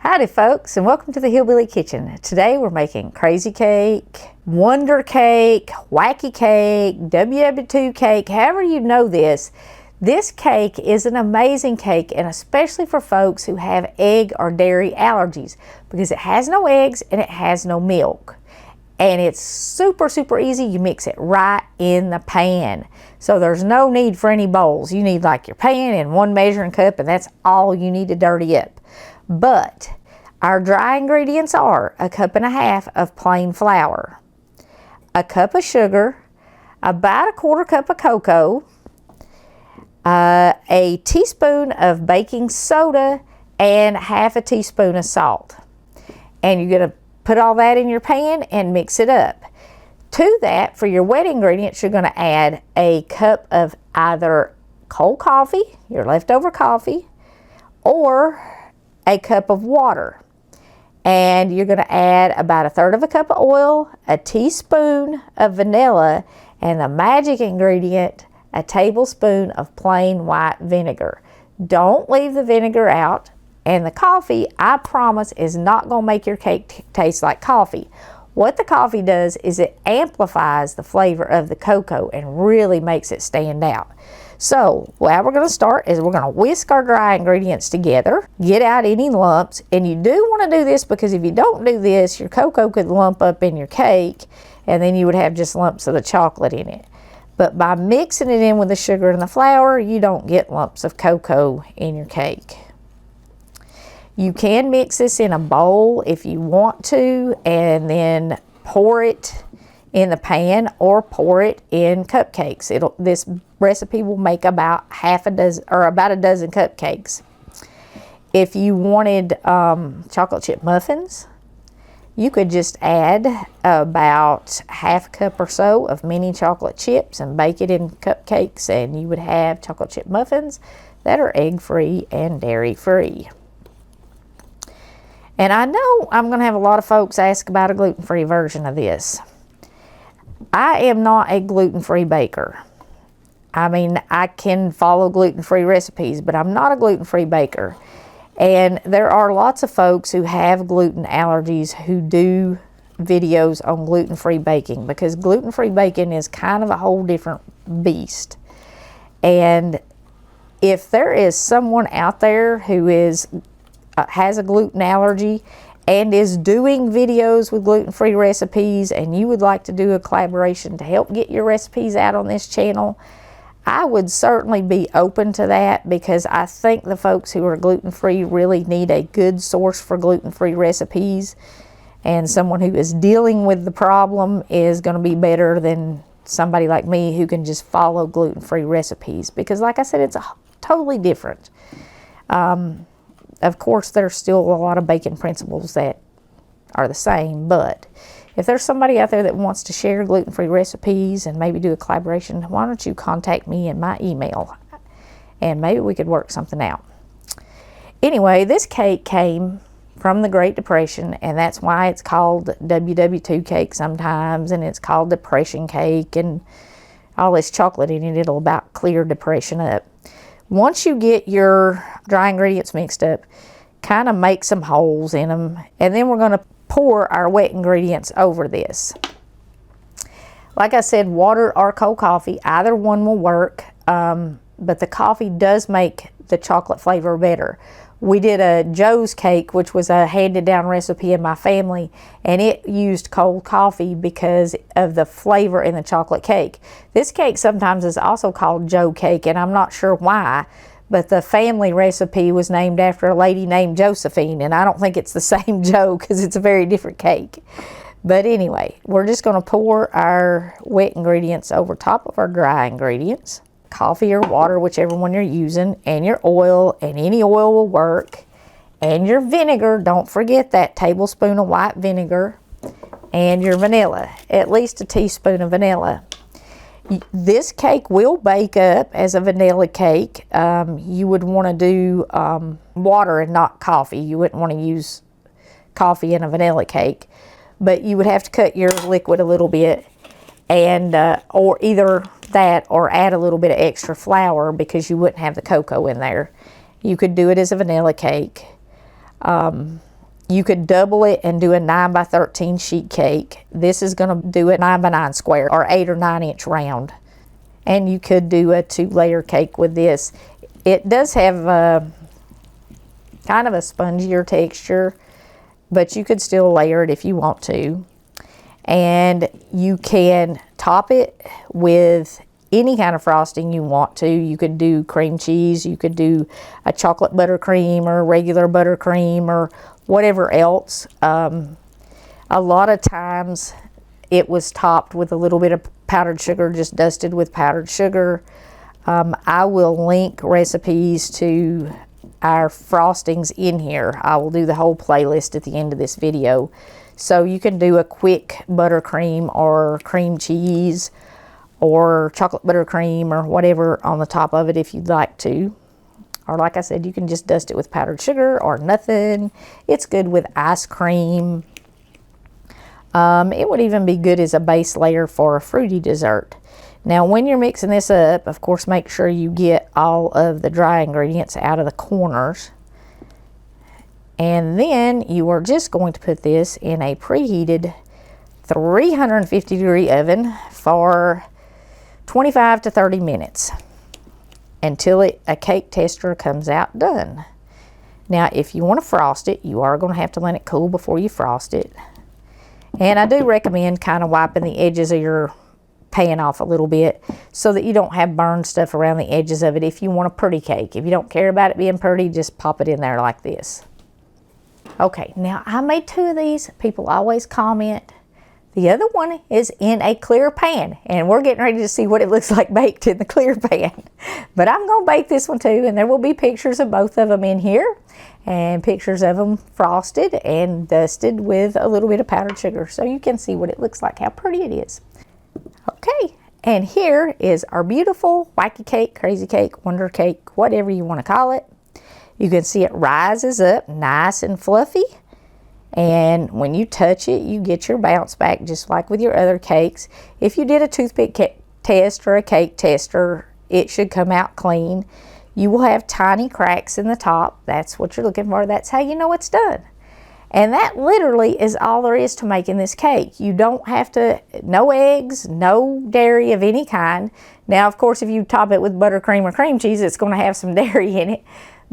Howdy folks, and welcome to the Hillbilly Kitchen. Today we're making crazy cake, wonder cake, wacky cake, WWII cake, however you know this. This cake is an amazing cake, and especially for folks who have egg or dairy allergies, because it has no eggs and it has no milk. And it's super easy. You mix it right in the pan. So there's no need for any bowls. You need like your pan and one measuring cup, and that's all you need to dirty up. But our dry ingredients are 1.5 cups of plain flour, 1 cup of sugar, about 1/4 cup of cocoa, a teaspoon of baking soda, and 1/2 teaspoon of salt. And you're going to put all that in your pan and mix it up. To that, for your wet ingredients, you're going to add 1 cup of either cold coffee, your leftover coffee, or 1 cup of water. And you're going to add about 1/3 cup of oil, a teaspoon of vanilla, and the magic ingredient, a tablespoon of plain white vinegar. Don't leave the vinegar out. And the coffee, I promise, is not going to make your cake taste like coffee. What the coffee does is it amplifies the flavor of the cocoa and really makes it stand out. So, how we're going to start is we're going to whisk our dry ingredients together, get out any lumps, and you do want to do this because if you don't do this, your cocoa could lump up in your cake, and then you would have just lumps of the chocolate in it. But by mixing it in with the sugar and the flour, you don't get lumps of cocoa in your cake. You can mix this in a bowl if you want to, and then pour it in the pan or pour it in cupcakes. This recipe will make about about a dozen cupcakes. If you wanted chocolate chip muffins, you could just add about 1/2 cup or so of mini chocolate chips and bake it in cupcakes, and you would have chocolate chip muffins that are egg-free and dairy-free. And I know I'm going to have a lot of folks ask about a gluten-free version of this. I am not a gluten-free baker. I mean, I can follow gluten-free recipes, but I'm not a gluten-free baker. And there are lots of folks who have gluten allergies who do videos on gluten-free baking, because gluten-free baking is kind of a whole different beast. And if there is someone out there who has a gluten allergy and is doing videos with gluten-free recipes, and you would like to do a collaboration to help get your recipes out on this channel, I would certainly be open to that, because I think the folks who are gluten-free really need a good source for gluten-free recipes, and someone who is dealing with the problem is going to be better than somebody like me who can just follow gluten-free recipes, because like I said, it's totally different. Of course, there's still a lot of baking principles that are the same, but if there's somebody out there that wants to share gluten-free recipes and maybe do a collaboration, why don't you contact me in my email, and maybe we could work something out. Anyway, this cake came from the Great Depression, and that's why it's called WWII cake sometimes, and it's called depression cake, and all this chocolate in it, it'll about clear depression up. Once you get your dry ingredients mixed up, kind of make some holes in them, and then we're going to pour our wet ingredients over this. Like I said, water or cold coffee, either one will work, but the coffee does make the chocolate flavor better. We did a Joe's cake, which was a handed down recipe in my family, and it used cold coffee because of the flavor in the chocolate cake. This cake sometimes is also called Joe cake, and I'm not sure why, but the family recipe was named after a lady named Josephine, and I don't think it's the same Joe because it's a very different cake. But anyway, we're just going to pour our wet ingredients over top of our dry ingredients. Coffee or water, whichever one you're using, and your oil, and any oil will work, and your vinegar. Don't forget that tablespoon of white vinegar, and your vanilla, at least a teaspoon of vanilla. This cake will bake up as a vanilla cake. You would want to do water and not coffee. You wouldn't want to use coffee in a vanilla cake, but you would have to cut your liquid a little bit, and or either that or add a little bit of extra flour because you wouldn't have the cocoa in there. You could do it as a vanilla cake. You could double it and do a 9 by 13 sheet cake. This is going to do a 9 by 9 square or 8 or 9 inch round. And you could do a 2-layer cake with this. It does have kind of a spongier texture, but you could still layer it if you want to. And you can top it with any kind of frosting you want to. You could do cream cheese, you could do a chocolate buttercream or regular buttercream or whatever else. A lot of times it was topped with a little bit of powdered sugar, just dusted with powdered sugar. I will link recipes to our frostings in here. I will do the whole playlist at the end of this video. So you can do a quick buttercream or cream cheese or chocolate buttercream or whatever on the top of it if you'd like to. Or like I said, you can just dust it with powdered sugar or nothing. It's good with ice cream. It would even be good as a base layer for a fruity dessert. Now when you're mixing this up, of course, make sure you get all of the dry ingredients out of the corners. And then you are just going to put this in a preheated 350-degree oven for 25 to 30 minutes until a cake tester comes out done. Now, if you want to frost it, you are going to have to let it cool before you frost it. And I do recommend kind of wiping the edges of your pan off a little bit so that you don't have burned stuff around the edges of it if you want a pretty cake. If you don't care about it being pretty, just pop it in there like this. Okay, now I made 2 of these. People always comment. The other one is in a clear pan, and we're getting ready to see what it looks like baked in the clear pan. But I'm going to bake this one too, and there will be pictures of both of them in here, and pictures of them frosted and dusted with a little bit of powdered sugar, so you can see what it looks like, how pretty it is. Okay, and here is our beautiful wacky cake, crazy cake, wonder cake, whatever you want to call it. You can see it rises up nice and fluffy. And when you touch it, you get your bounce back just like with your other cakes. If you did a toothpick test or a cake tester, it should come out clean. You will have tiny cracks in the top. That's what you're looking for. That's how you know it's done. And that literally is all there is to making this cake. You don't have to, no eggs, no dairy of any kind. Now, of course, if you top it with buttercream or cream cheese, it's going to have some dairy in it.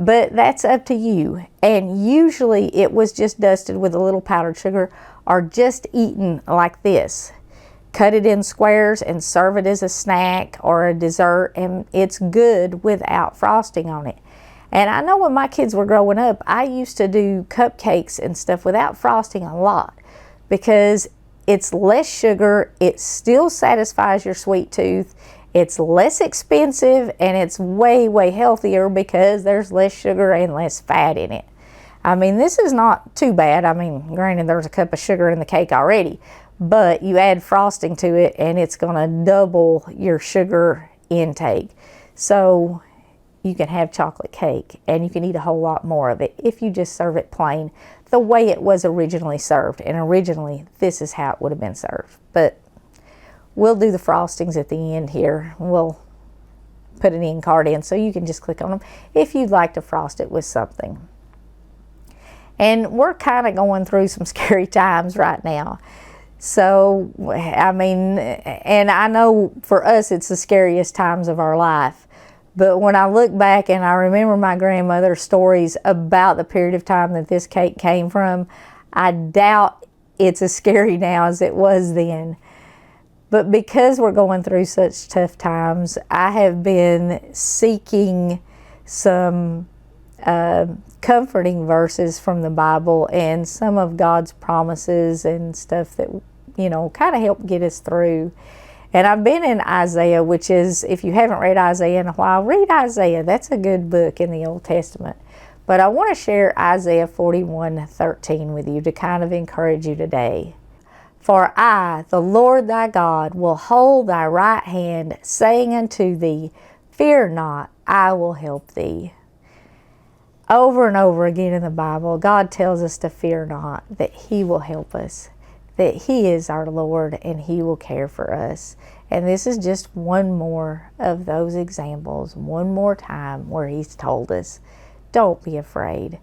But that's up to you. And usually it was just dusted with a little powdered sugar or just eaten like this. Cut it in squares and serve it as a snack or a dessert, and it's good without frosting on it. And I know when my kids were growing up, I used to do cupcakes and stuff without frosting a lot because it's less sugar, it still satisfies your sweet tooth, it's less expensive, and it's way, way healthier because there's less sugar and less fat in it. I mean, this is not too bad. I mean, granted, there's a cup of sugar in the cake already, but you add frosting to it and it's gonna double your sugar intake. So you can have chocolate cake and you can eat a whole lot more of it if you just serve it plain the way it was originally served. And originally, this is how it would have been served. But we'll do the frostings at the end here. We'll put an end card in so you can just click on them if you'd like to frost it with something. And we're kind of going through some scary times right now. So, I mean, and I know for us it's the scariest times of our life. But when I look back and I remember my grandmother's stories about the period of time that this cake came from, I doubt it's as scary now as it was then. But because we're going through such tough times, I have been seeking some comforting verses from the Bible and some of God's promises and stuff that, you know, kind of help get us through. And I've been in Isaiah, which is, if you haven't read Isaiah in a while, read Isaiah. That's a good book in the Old Testament. But I want to share Isaiah 41:13 with you to kind of encourage you today. For I, the Lord thy God, will hold thy right hand, saying unto thee, Fear not, I will help thee. Over and over again in the Bible, God tells us to fear not, that He will help us, that He is our Lord and He will care for us. And this is just one more of those examples, one more time where He's told us, don't be afraid.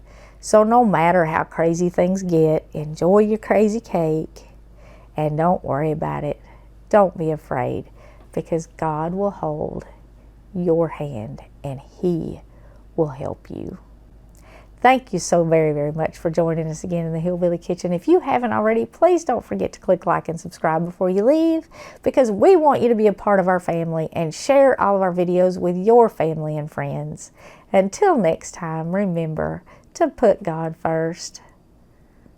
So no matter how crazy things get, enjoy your crazy cake and don't worry about it. Don't be afraid, because God will hold your hand and He will help you. Thank you so very, very much for joining us again in the Hillbilly Kitchen. If you haven't already, please don't forget to click like and subscribe before you leave, because we want you to be a part of our family and share all of our videos with your family and friends. Until next time, remember to put God first.